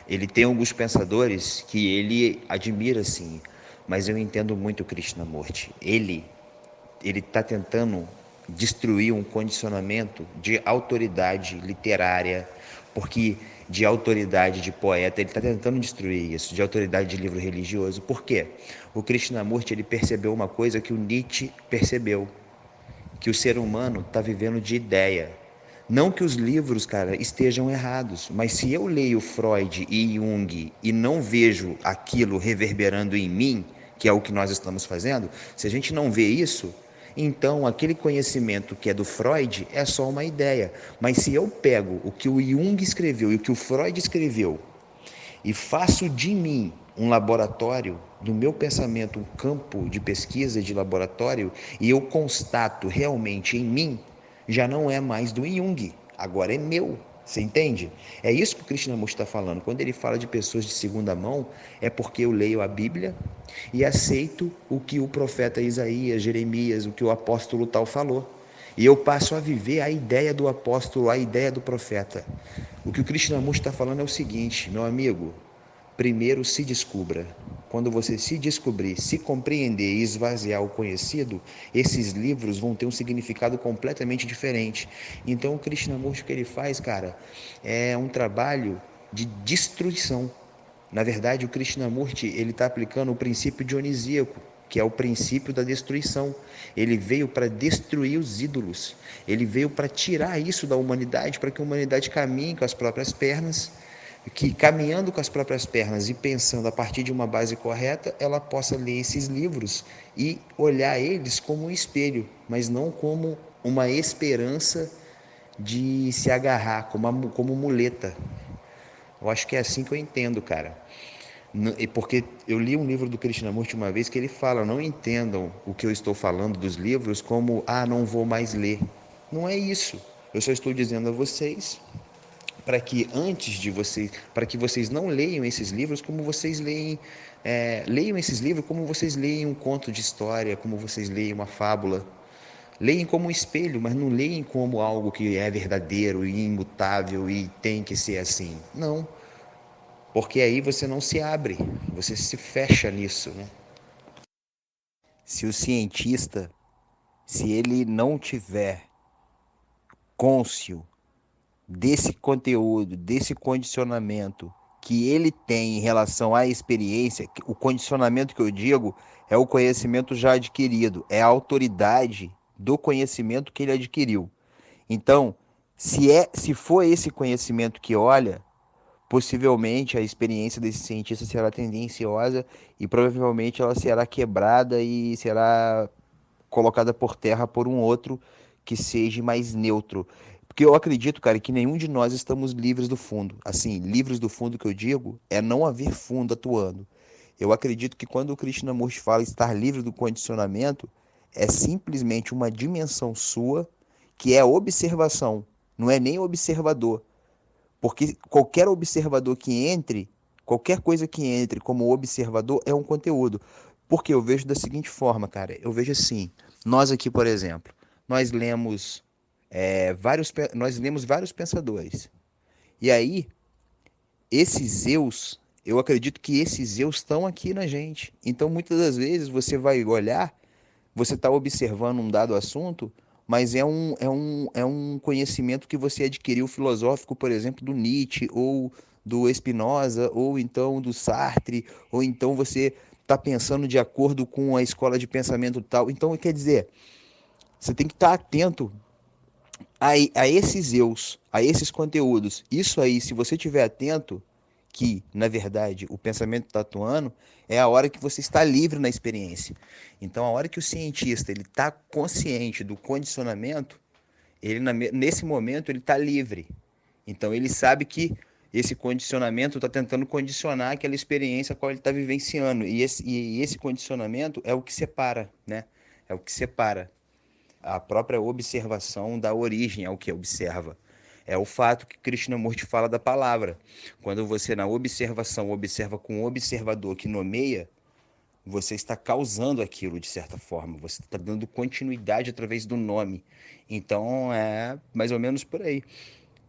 Ele tem alguns pensadores que ele admira, sim, mas eu entendo muito o Krishnamurti. Ele está tentando destruir um condicionamento de autoridade literária, porque de autoridade de poeta, ele está tentando destruir isso, de autoridade de livro religioso. Por quê? O Krishnamurti ele percebeu uma coisa que o Nietzsche percebeu, que o ser humano está vivendo de ideia. Não que os livros, cara, estejam errados, mas se eu leio Freud e Jung e não vejo aquilo reverberando em mim, que é o que nós estamos fazendo, se a gente não vê isso, então aquele conhecimento que é do Freud é só uma ideia. Mas se eu pego o que o Jung escreveu e o que o Freud escreveu e faço de mim um laboratório, do meu pensamento um campo de pesquisa de laboratório, e eu constato realmente em mim, já não é mais do Jung, agora é meu. Você entende? É isso que o Krishnamurti está falando. Quando ele fala de pessoas de segunda mão, é porque eu leio a Bíblia e aceito o que o profeta Isaías, Jeremias, o que o apóstolo tal falou. E eu passo a viver a ideia do apóstolo, a ideia do profeta. O que o Krishnamurti está falando é o seguinte, meu amigo, primeiro se descubra. Quando você se descobrir, se compreender e esvaziar o conhecido, esses livros vão ter um significado completamente diferente. Então o Krishnamurti, o que ele faz, cara, é um trabalho de destruição. Na verdade, o Krishnamurti ele está aplicando o princípio dionisíaco, que é o princípio da destruição. Ele veio para destruir os ídolos. Ele veio para tirar isso da humanidade, para que a humanidade caminhe com as próprias pernas, que caminhando com as próprias pernas e pensando a partir de uma base correta, ela possa ler esses livros e olhar eles como um espelho, mas não como uma esperança de se agarrar, como muleta. Eu acho que é assim que eu entendo, cara. Porque eu li um livro do Krishnamurti uma vez que ele fala, não entendam o que eu estou falando dos livros como, não vou mais ler. Não é isso. Eu só estou dizendo a vocês para que antes de vocês, para que vocês não leiam esses livros como vocês leem, leiam esses livros como vocês leem um conto de história, como vocês leem uma fábula. Leem como um espelho, mas não leem como algo que é verdadeiro e imutável e tem que ser assim. Não, porque aí você não se abre, você se fecha nisso, né? Se o cientista, se ele não tiver cônscio desse conteúdo, desse condicionamento que ele tem em relação à experiência, o condicionamento que eu digo é o conhecimento já adquirido, é a autoridade do conhecimento que ele adquiriu. Então, se for esse conhecimento que olha, possivelmente a experiência desse cientista será tendenciosa e provavelmente ela será quebrada e será colocada por terra por um outro que seja mais neutro. Porque eu acredito, cara, que nenhum de nós estamos livres do fundo. Assim, livres do fundo que eu digo é não haver fundo atuando. Eu acredito que quando o Krishnamurti fala estar livre do condicionamento, é simplesmente uma dimensão sua que é observação, não é nem observador. Porque qualquer observador que entre, qualquer coisa que entre como observador é um conteúdo. Porque eu vejo da seguinte forma, cara, eu vejo assim, nós aqui, por exemplo, nós lemos nós lemos vários pensadores. E aí, esses eus, eu acredito que esses eus estão aqui na gente. Então, muitas das vezes você vai olhar, você está observando um dado assunto, mas é um conhecimento que você adquiriu filosófico, por exemplo, do Nietzsche, ou do Spinoza, ou então do Sartre, ou então você está pensando de acordo com a escola de pensamento tal. Então, quer dizer, você tem que estar atento a esses eus, a esses conteúdos. Isso aí, se você estiver atento, que, na verdade, o pensamento está atuando, é a hora que você está livre na experiência. Então, a hora que o cientista ele está consciente do condicionamento, nesse momento ele está livre. Então, ele sabe que esse condicionamento está tentando condicionar aquela experiência a qual ele está vivenciando. E esse condicionamento é o que separa, né? É o que separa a própria observação da origem ao que observa. É o fato que Krishnamurti fala da palavra. Quando você, na observação, observa com o observador que nomeia, você está causando aquilo de certa forma. Você está dando continuidade através do nome. Então, é mais ou menos por aí.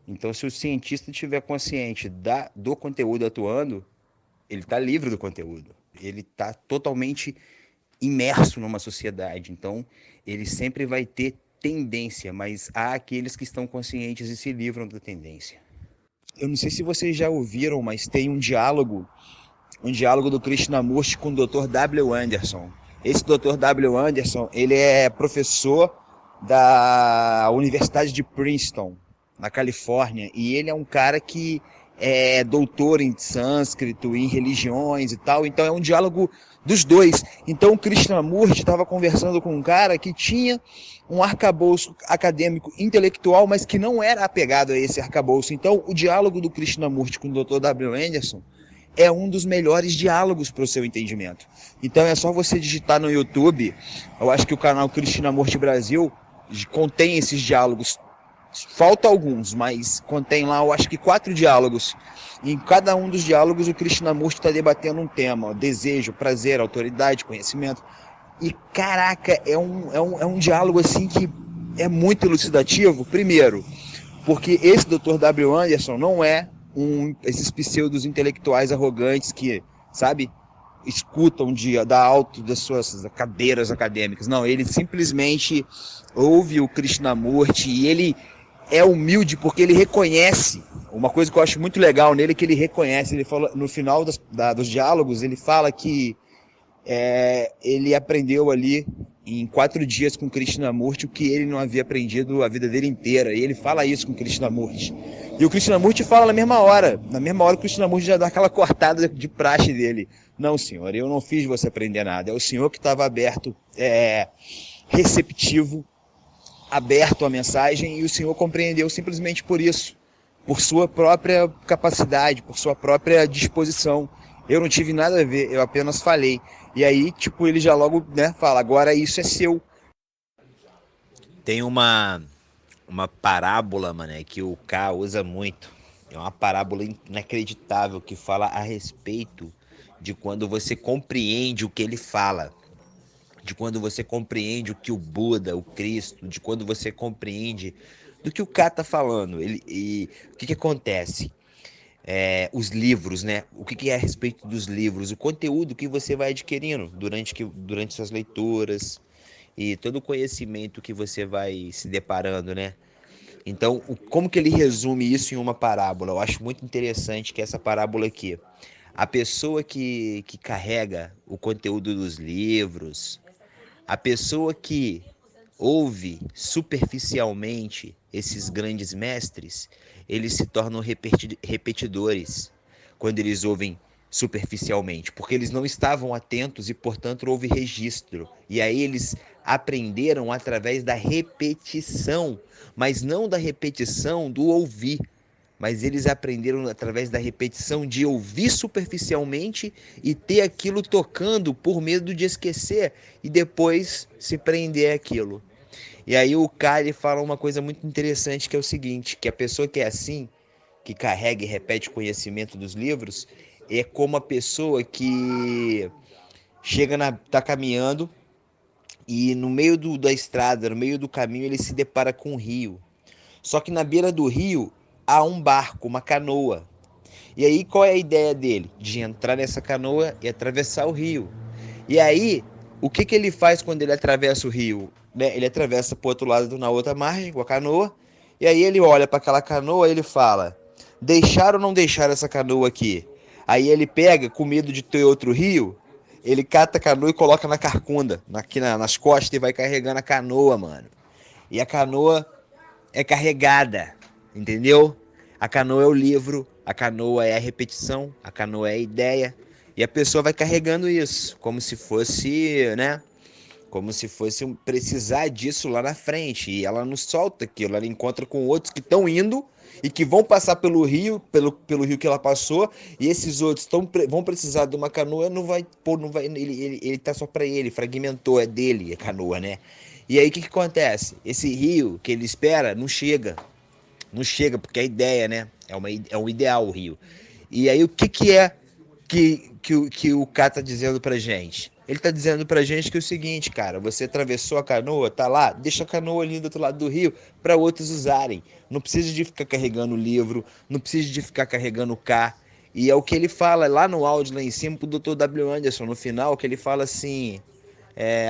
Então, se o cientista estiver consciente do conteúdo atuando, ele está livre do conteúdo. Ele está totalmente imerso numa sociedade. Então, ele sempre vai ter tendência, mas há aqueles que estão conscientes e se livram da tendência. Eu não sei se vocês já ouviram, mas tem um diálogo do Krishnamurti com o Dr. W. Anderson. Esse Dr. W. Anderson, ele é professor da Universidade de Princeton, na Califórnia, e ele é um cara que é doutor em sânscrito, em religiões e tal, então é um diálogo dos dois. Então o Krishnamurti estava conversando com um cara que tinha um arcabouço acadêmico intelectual, mas que não era apegado a esse arcabouço. Então o diálogo do Krishnamurti com o Dr. W. Anderson é um dos melhores diálogos para o seu entendimento. Então é só você digitar no YouTube, eu acho que o canal Krishnamurti Brasil contém esses diálogos. Falta alguns, mas contém lá, eu acho que 4 diálogos. E em cada um dos diálogos o Krishnamurti está debatendo um tema: desejo, prazer, autoridade, conhecimento. E caraca, é um diálogo assim que é muito elucidativo. Primeiro, porque esse Dr. W. Anderson não é esses pseudos intelectuais arrogantes que, sabe, escutam da alto das suas cadeiras acadêmicas. Não, ele simplesmente ouve o Krishnamurti e ele é humilde porque ele reconhece. Uma coisa que eu acho muito legal nele é que ele reconhece. Ele fala, no final dos diálogos, ele fala que ele aprendeu ali em 4 dias com Krishnamurti o que ele não havia aprendido a vida dele inteira. E ele fala isso com Krishnamurti. E o Krishnamurti fala na mesma hora. Na mesma hora o Krishnamurti já dá aquela cortada de praxe dele. Não, senhor, eu não fiz você aprender nada. É o senhor que estava aberto, receptivo, aberto à mensagem, e o senhor compreendeu simplesmente por isso. Por sua própria capacidade, por sua própria disposição. Eu não tive nada a ver, eu apenas falei. E aí, tipo, ele já logo, né, fala, agora isso é seu. Tem uma parábola, mano, que o K usa muito. É uma parábola inacreditável que fala a respeito de quando você compreende o que ele fala. De quando você compreende o que o Buda, o Cristo, de quando você compreende do que o K tá falando. E o que acontece? Os livros, né? O que é a respeito dos livros, o conteúdo que você vai adquirindo durante suas leituras e todo o conhecimento que você vai se deparando, né? Então, como que ele resume isso em uma parábola? Eu acho muito interessante que essa parábola aqui, a pessoa que carrega o conteúdo dos livros, a pessoa que ouve superficialmente esses grandes mestres, eles se tornam repetidores quando eles ouvem superficialmente, porque eles não estavam atentos e, portanto, houve registro. E aí eles aprenderam através da repetição, mas não da repetição do ouvir, mas eles aprenderam através da repetição de ouvir superficialmente e ter aquilo tocando por medo de esquecer e depois se prender àquilo. E aí o Kali fala uma coisa muito interessante, que é o seguinte, que a pessoa que é assim, que carrega e repete o conhecimento dos livros, é como a pessoa que tá caminhando e no meio da estrada, no meio do caminho, ele se depara com um rio. Só que na beira do rio há um barco, uma canoa. E aí qual é a ideia dele? De entrar nessa canoa e atravessar o rio. E aí, o que ele faz quando ele atravessa o rio? Né? Ele atravessa para o outro lado, na outra margem, com a canoa. E aí ele olha para aquela canoa e ele fala, deixar ou não deixar essa canoa aqui? Aí ele pega, com medo de ter outro rio, ele cata a canoa e coloca na carcunda, aqui nas costas, e vai carregando a canoa, mano. E a canoa é carregada, entendeu? A canoa é o livro, a canoa é a repetição, a canoa é a ideia. E a pessoa vai carregando isso, como se fosse, né? Como se fosse precisar disso lá na frente. E ela não solta aquilo, ela encontra com outros que estão indo e que vão passar pelo rio, pelo rio que ela passou, e esses outros vão precisar de uma canoa, não vai, ele tá só para ele, fragmentou, é dele a canoa, né? E aí o que acontece? Esse rio que ele espera não chega. Não chega, porque é a ideia, né? É um ideal o rio. E aí o que é que o K tá dizendo pra gente? Ele está dizendo pra gente que é o seguinte, cara, você atravessou a canoa, tá lá, deixa a canoa ali do outro lado do rio para outros usarem. Não precisa de ficar carregando o livro, não precisa de ficar carregando o K. E é o que ele fala lá no áudio, lá em cima, pro Dr. W. Anderson, no final, que ele fala assim,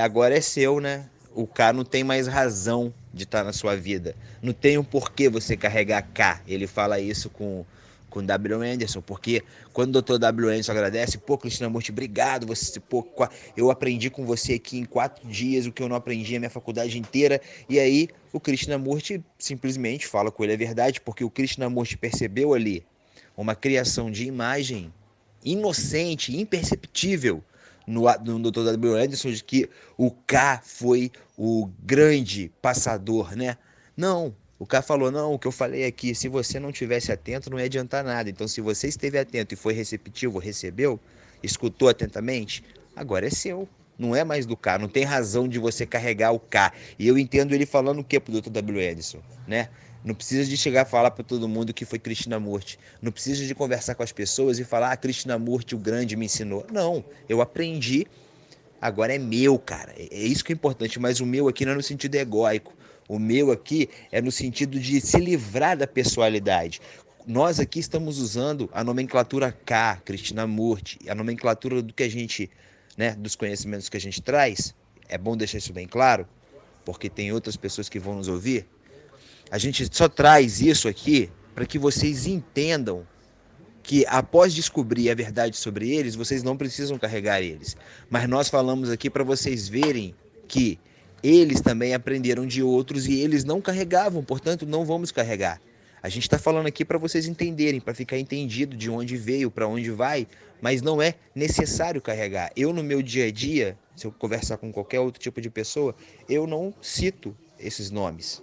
agora é seu, né? O K não tem mais razão de estar na sua vida. Não tem um porquê você carregar K. Ele fala isso com o W. Anderson, porque quando o Dr. W. Anderson agradece, pô, Krishnamurti, obrigado, você, pô, eu aprendi com você aqui em 4 dias o que eu não aprendi a minha faculdade inteira, e aí o Krishnamurti simplesmente fala com ele a verdade, porque o Krishnamurti percebeu ali uma criação de imagem inocente, imperceptível no Dr. W. Anderson, de que o K foi o grande passador, né? Não, o K falou, não, o que eu falei aqui, se você não tivesse atento, não ia adiantar nada. Então, se você esteve atento e foi receptivo, recebeu, escutou atentamente, agora é seu. Não é mais do K, não tem razão de você carregar o K. E eu entendo ele falando o que pro Dr. W. Anderson, né? Não precisa de chegar a falar para todo mundo que foi Krishnamurti. Não precisa de conversar com as pessoas e falar, Krishnamurti, o grande, me ensinou. Não, eu aprendi, agora é meu, cara. É isso que é importante, mas o meu aqui não é no sentido egóico. O meu aqui é no sentido de se livrar da pessoalidade. Nós aqui estamos usando a nomenclatura K, Krishnamurti, a nomenclatura do que a gente, né, dos conhecimentos que a gente traz. É bom deixar isso bem claro, porque tem outras pessoas que vão nos ouvir. A gente só traz isso aqui para que vocês entendam que após descobrir a verdade sobre eles, vocês não precisam carregar eles. Mas nós falamos aqui para vocês verem que eles também aprenderam de outros e eles não carregavam, portanto não vamos carregar. A gente está falando aqui para vocês entenderem, para ficar entendido de onde veio, para onde vai, mas não é necessário carregar. Eu no meu dia a dia, se eu conversar com qualquer outro tipo de pessoa, eu não cito esses nomes,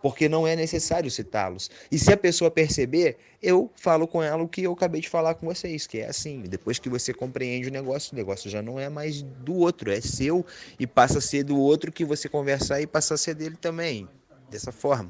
porque não é necessário citá-los. E se a pessoa perceber, eu falo com ela o que eu acabei de falar com vocês, que é assim, depois que você compreende o negócio já não é mais do outro, é seu e passa a ser do outro que você conversar e passa a ser dele também, dessa forma.